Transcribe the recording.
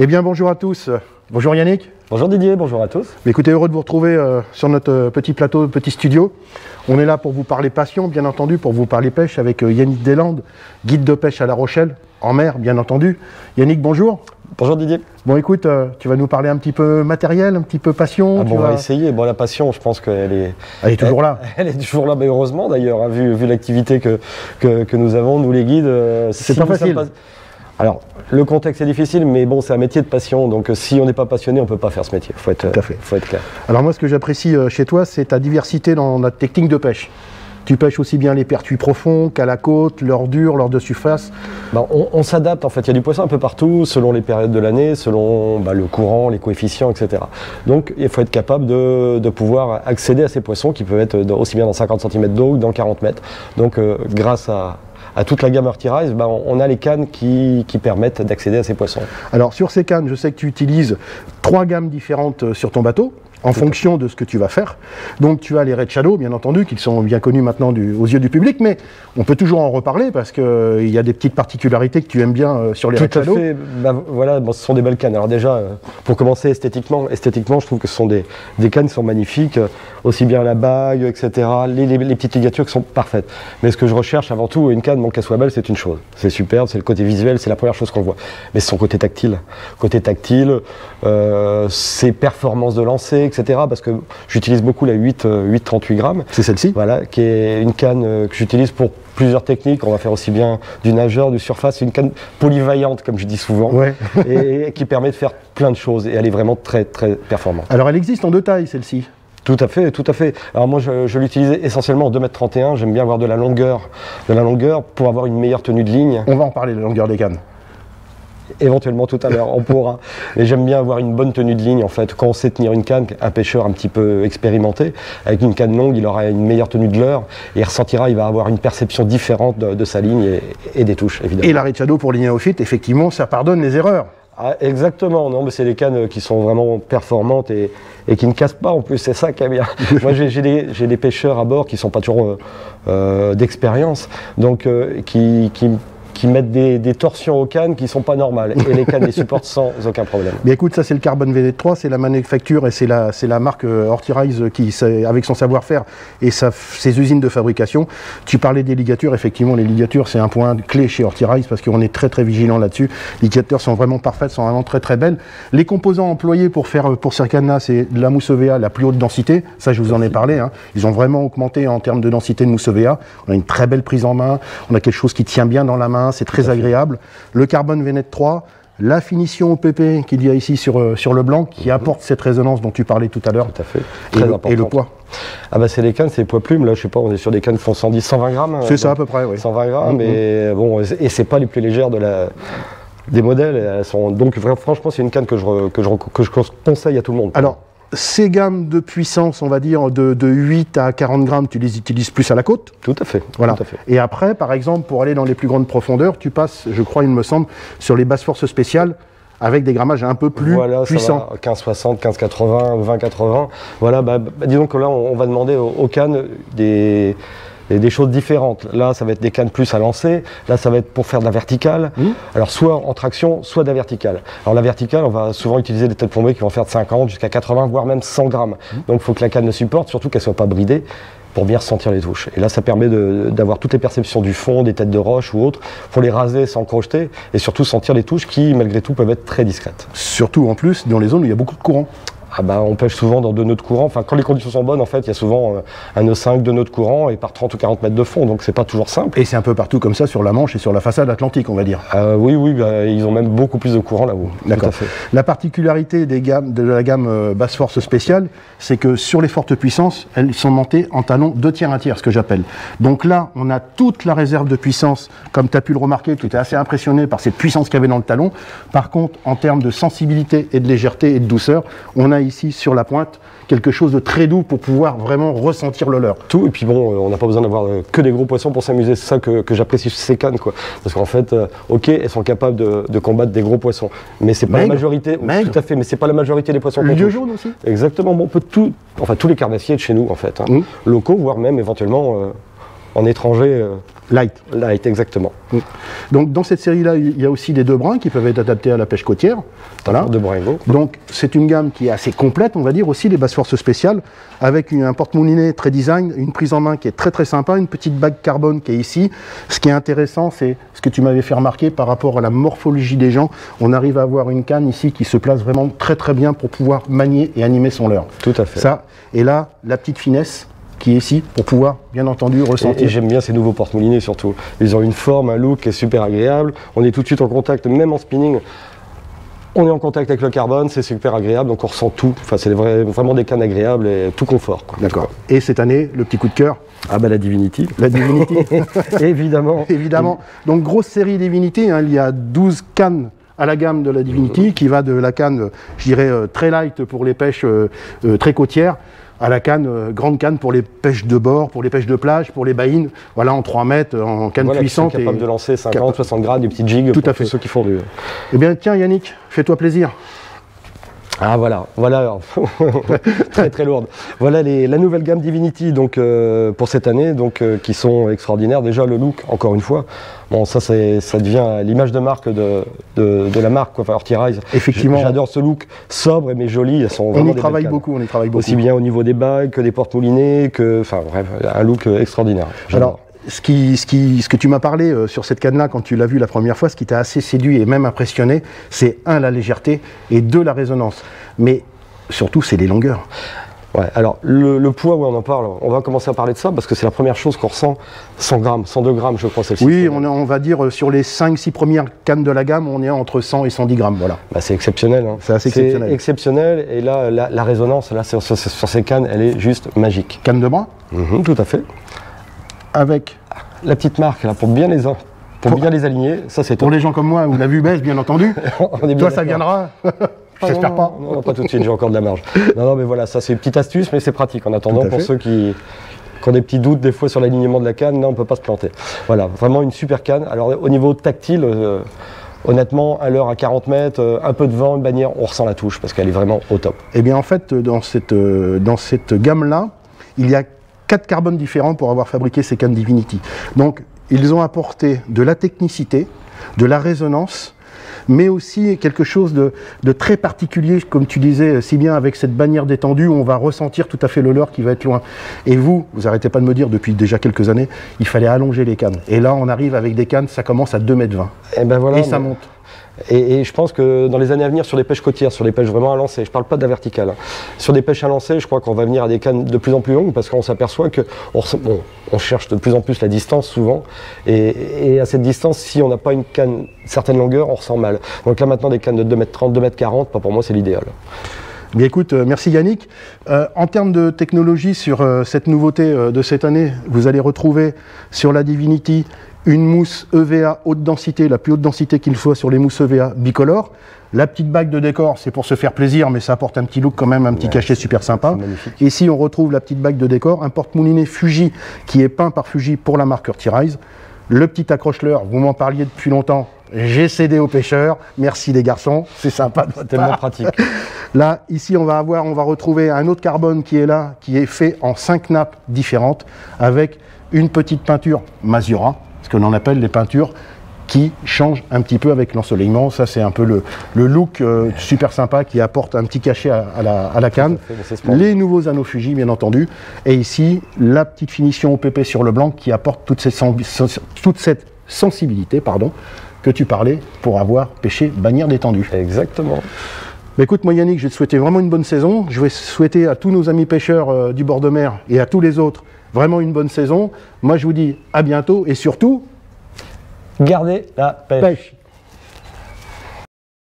Eh bien bonjour à tous, bonjour Yannick. Bonjour Didier, bonjour à tous. Écoutez, heureux de vous retrouver sur notre petit plateau, petit studio. On est là pour vous parler passion, bien entendu, pour vous parler pêche avec Yannick Deslandes, guide de pêche à La Rochelle, en mer, bien entendu. Yannick, bonjour. Bonjour Didier. Bon écoute, tu vas nous parler un petit peu matériel, un petit peu passion. On va essayer. Bon, la passion, je pense qu'elle est toujours là. Elle est toujours là, mais heureusement d'ailleurs, hein, vu l'activité que nous avons, nous les guides. C'est pas facile. Alors, le contexte est difficile, mais bon, c'est un métier de passion, donc si on n'est pas passionné, on ne peut pas faire ce métier. Faut être clair. Alors moi, ce que j'apprécie chez toi, c'est ta diversité dans la technique de pêche. Tu pêches aussi bien les pertuis profonds qu'à la côte, l'heure dure, l'heure de surface. On s'adapte en fait, il y a du poisson un peu partout, selon les périodes de l'année, selon le courant, les coefficients, etc. Donc il faut être capable de pouvoir accéder à ces poissons qui peuvent être aussi bien dans 50 cm d'eau que dans 40 mètres. Donc grâce à toute la gamme Ortirize, on a les cannes qui permettent d'accéder à ces poissons. Alors sur ces cannes, je sais que tu utilises 3 gammes différentes sur ton bateau, en fonction de ce que tu vas faire. Donc tu as les Red Shadow, bien entendu, qui sont bien connus maintenant aux yeux du public, mais on peut toujours en reparler parce qu'il y a des petites particularités que tu aimes bien sur les Red Shadow. Tout à fait, voilà, ce sont des belles cannes. Alors déjà, pour commencer esthétiquement, je trouve que ce sont des cannes qui sont magnifiques, aussi bien la bague, etc., les petites ligatures qui sont parfaites. Mais ce que je recherche avant tout, une canne, qu'elle soit belle, c'est une chose. C'est superbe, c'est le côté visuel, c'est la première chose qu'on voit. Mais c'est son côté tactile. Ses performances de lancer, etc. Parce que j'utilise beaucoup la 8-38 grammes. C'est celle-ci. Voilà, qui est une canne que j'utilise pour plusieurs techniques. On va faire aussi bien du nageur, du surface. C'est une canne polyvaillante, comme je dis souvent, ouais. et qui permet de faire plein de choses. Et elle est vraiment très, très performante. Alors elle existe en 2 tailles, celle-ci. Tout à fait, tout à fait. Alors moi, je l'utilise essentiellement en 2,31 m. J'aime bien avoir de la longueur pour avoir une meilleure tenue de ligne. On va en parler de la longueur des cannes. Éventuellement tout à l'heure, on pourra. Mais j'aime bien avoir une bonne tenue de ligne en fait. Quand on sait tenir une canne, un pêcheur un petit peu expérimenté, avec une canne longue, il aura une meilleure tenue de leurre et il va avoir une perception différente de sa ligne et des touches, évidemment. Et la Red Shadow pour les néophytes, effectivement, ça pardonne les erreurs. Ah, exactement, non, mais c'est des cannes qui sont vraiment performantes et qui ne cassent pas en plus, c'est ça qui est bien. Moi j'ai des pêcheurs à bord qui ne sont pas toujours d'expérience, donc qui mettent des torsions aux cannes qui ne sont pas normales. Et les cannes les supportent sans aucun problème. Mais écoute, ça c'est le Carbon Venet 3, c'est la manufacture et c'est la marque Ortirize qui, avec son savoir-faire et ses usines de fabrication. Tu parlais des ligatures, effectivement les ligatures c'est un point clé chez Ortirize parce qu'on est très très vigilant là-dessus. Les ligatures sont vraiment parfaites, sont vraiment très très belles. Les composants employés pour ces cannes-là, c'est de la mousse EVA, la plus haute densité. Ça je vous en ai parlé. Hein. Ils ont vraiment augmenté en termes de densité de mousse EVA. On a une très belle prise en main, on a quelque chose qui tient bien dans la main. C'est très agréable. Le Carbon Venet 3, la finition OPP qu'il y a ici sur le blanc qui apporte cette résonance dont tu parlais tout à l'heure. Tout à fait. Très important. Et le poids. Ah bah c'est les cannes, c'est les poids plumes. Là, je sais pas, on est sur des cannes qui font 110, 120 grammes. C'est ça à peu près, oui. 120 grammes, et bon, et c'est pas les plus légères des modèles. Elles sont, donc franchement, c'est une canne que je conseille à tout le monde. Alors, ces gammes de puissance, on va dire, de 8 à 40 grammes, tu les utilises plus à la côte. Tout à fait. Voilà. Tout à fait. Et après, par exemple, pour aller dans les plus grandes profondeurs, tu passes, je crois, il me semble, sur les basses forces spéciales, avec des grammages un peu plus puissants. 15,60, 15,80, 20,80. Voilà, disons que là, on va demander aux cannes des choses différentes. Là, ça va être des cannes plus à lancer. Là, ça va être pour faire de la verticale. Alors, soit en traction, soit de la verticale. Alors, la verticale, on va souvent utiliser des têtes plombées qui vont faire de 50 jusqu'à 80, voire même 100 grammes. Donc, il faut que la canne le supporte, surtout qu'elle ne soit pas bridée pour bien ressentir les touches. Et là, ça permet d'avoir toutes les perceptions du fond, des têtes de roche ou autres, pour les raser sans crocheter et surtout sentir les touches qui, malgré tout, peuvent être très discrètes. Surtout, en plus, dans les zones où il y a beaucoup de courant. On pêche souvent dans 2 nœuds de courant. Enfin, quand les conditions sont bonnes, en fait, il y a souvent un nœud 5, 2 nœuds de courant et par 30 ou 40 mètres de fond. Donc, c'est pas toujours simple. Et c'est un peu partout comme ça sur la Manche et sur la façade atlantique, on va dire. Oui, ils ont même beaucoup plus de courant là-haut. D'accord. La particularité de la gamme basse force spéciale, c'est que sur les fortes puissances, elles sont montées en talons 2 tiers, 1 tiers, ce que j'appelle. Donc là, on a toute la réserve de puissance, comme tu as pu le remarquer, tu étais assez impressionné par cette puissance qu'il y avait dans le talon. Par contre, en termes de sensibilité et de légèreté et de douceur, on a ici sur la pointe quelque chose de très doux pour pouvoir vraiment ressentir le leurre. Tout, et puis bon, on n'a pas besoin d'avoir que des gros poissons pour s'amuser, c'est ça que j'apprécie chez ces cannes, quoi. Parce qu'en fait, ok, elles sont capables de combattre des gros poissons, mais c'est pas la majorité, tout à fait, mais c'est pas la majorité des poissons. Le lieu jaune aussi. Exactement, bon, on peut tous les carnassiers de chez nous, en fait, locaux, voire même éventuellement en étranger, Light. Light, exactement. Donc dans cette série-là, il y a aussi des 2 brins qui peuvent être adaptés à la pêche côtière. Voilà. 2 brins égaux. Donc c'est une gamme qui est assez complète, on va dire, aussi les basses forces spéciales, avec un porte-moulinet très design, une prise en main qui est très très sympa, une petite bague carbone qui est ici. Ce qui est intéressant, c'est ce que tu m'avais fait remarquer par rapport à la morphologie des gens. On arrive à avoir une canne ici qui se place vraiment très très bien pour pouvoir manier et animer son leurre. Tout à fait. Ça, et là, la petite finesse qui est ici pour pouvoir, bien entendu, ressentir. Et j'aime bien ces nouveaux porte-moulinets surtout. Ils ont une forme, un look qui est super agréable. On est tout de suite en contact, même en spinning. On est en contact avec le carbone, c'est super agréable, donc on ressent tout. Enfin, c'est vraiment des cannes agréables et tout confort. D'accord. Et cette année, le petit coup de cœur? Ah bah la Divinity. La Divinity. Évidemment. Évidemment. Donc grosse série Divinity, hein, il y a 12 cannes à la gamme de la Divinity, qui va de la canne, je dirais, très light pour les pêches très côtières, à la canne, grande canne pour les pêches de bord, pour les pêches de plage, pour les baïnes, voilà, en 3 mètres, en canne puissante. Qui sont capables de lancer 50, 60 grades, des petites jigs, tout à fait. Tous ceux qui font du... Eh bien tiens Yannick, fais-toi plaisir. Ah voilà, très très lourde. Voilà la nouvelle gamme Divinity donc, pour cette année, donc, qui sont extraordinaires. Déjà le look, encore une fois, bon ça devient l'image de marque de la marque, enfin Ortirise. Effectivement. J'adore ce look sobre mais joli. Elles sont on y travaille beaucoup. Aussi bien au niveau des bagues que des porte-moulinets, enfin bref, un look extraordinaire. Alors, ce que tu m'as parlé sur cette canne-là, quand tu l'as vue la première fois, ce qui t'a assez séduit et même impressionné, c'est 1, la légèreté, et 2, la résonance. Mais surtout, c'est les longueurs. Ouais, alors le poids, ouais, on en parle, on va commencer à parler de ça, parce que c'est la première chose qu'on ressent, 100 grammes, 102 grammes, je crois, celle-ci. Oui, on va dire, sur les 5-6 premières cannes de la gamme, on est entre 100 et 110 grammes, voilà. Bah, c'est exceptionnel. Hein. C'est assez exceptionnel. C'est exceptionnel, et là, la résonance, là, sur ces cannes, elle est juste magique. Canne de bras. Tout à fait. Avec la petite marque là pour bien les aligner, ça c'est pour les gens comme moi où la vue baisse bien entendu. Toi ça viendra. J'espère pas. Non, pas tout de suite, j'ai encore de la marge. Non mais voilà, ça c'est une petite astuce mais c'est pratique en attendant pour ceux qui ont des petits doutes des fois sur l'alignement de la canne, là on peut pas se planter. Voilà, vraiment une super canne. Alors au niveau tactile, honnêtement, un leurre à 40 mètres, un peu de vent, une bannière, on ressent la touche parce qu'elle est vraiment au top. Et bien en fait dans cette gamme là, il y a 4 carbones différents pour avoir fabriqué ces cannes Divinity. Donc, ils ont apporté de la technicité, de la résonance, mais aussi quelque chose de très particulier, comme tu disais si bien, avec cette bannière détendue, où on va ressentir tout à fait le leurre qui va être loin. Et vous arrêtez pas de me dire, depuis déjà quelques années, il fallait allonger les cannes. Et là, on arrive avec des cannes, ça commence à 2,20 m. Et, ben voilà, et ça monte. Et je pense que dans les années à venir, sur les pêches côtières, sur les pêches vraiment à lancer, je ne parle pas de la verticale, hein. Sur des pêches à lancer, je crois qu'on va venir à des cannes de plus en plus longues parce qu'on s'aperçoit qu'on cherche de plus en plus la distance souvent. Et à cette distance, si on n'a pas une canne certaine longueur, on ressent mal. Donc là maintenant, des cannes de 2,30 m, 2,40 m, pour moi c'est l'idéal. Bien écoute, merci Yannick. En termes de technologie sur cette nouveauté de cette année, vous allez retrouver sur la Divinity une mousse EVA haute densité, la plus haute densité qu'il faut sur les mousses EVA bicolores. La petite bague de décor, c'est pour se faire plaisir, mais ça apporte un petit look quand même, un petit cachet super sympa. Ici, on retrouve la petite bague de décor, un porte-moulinet Fuji qui est peint par Fuji pour la marque Ortirise. Le petit accroche-leurre, vous m'en parliez depuis longtemps, j'ai cédé aux pêcheurs. Merci les garçons, c'est sympa de votre tellement part. Pratique. Là, ici, on va retrouver un autre carbone qui est là, qui est fait en 5 nappes différentes, avec une petite peinture Masura, ce que l'on appelle les peintures qui changent un petit peu avec l'ensoleillement. Ça, c'est un peu le look super sympa qui apporte un petit cachet à la canne. Les nouveaux anneaux Fuji, bien entendu. Et ici, la petite finition OPP sur le blanc qui apporte toute cette sensibilité que tu parlais pour avoir pêché bannière détendue. Exactement. Mais écoute, moi Yannick, je vais te souhaiter vraiment une bonne saison. Je vais souhaiter à tous nos amis pêcheurs du bord de mer et à tous les autres vraiment une bonne saison. Moi, je vous dis à bientôt et surtout, gardez la pêche.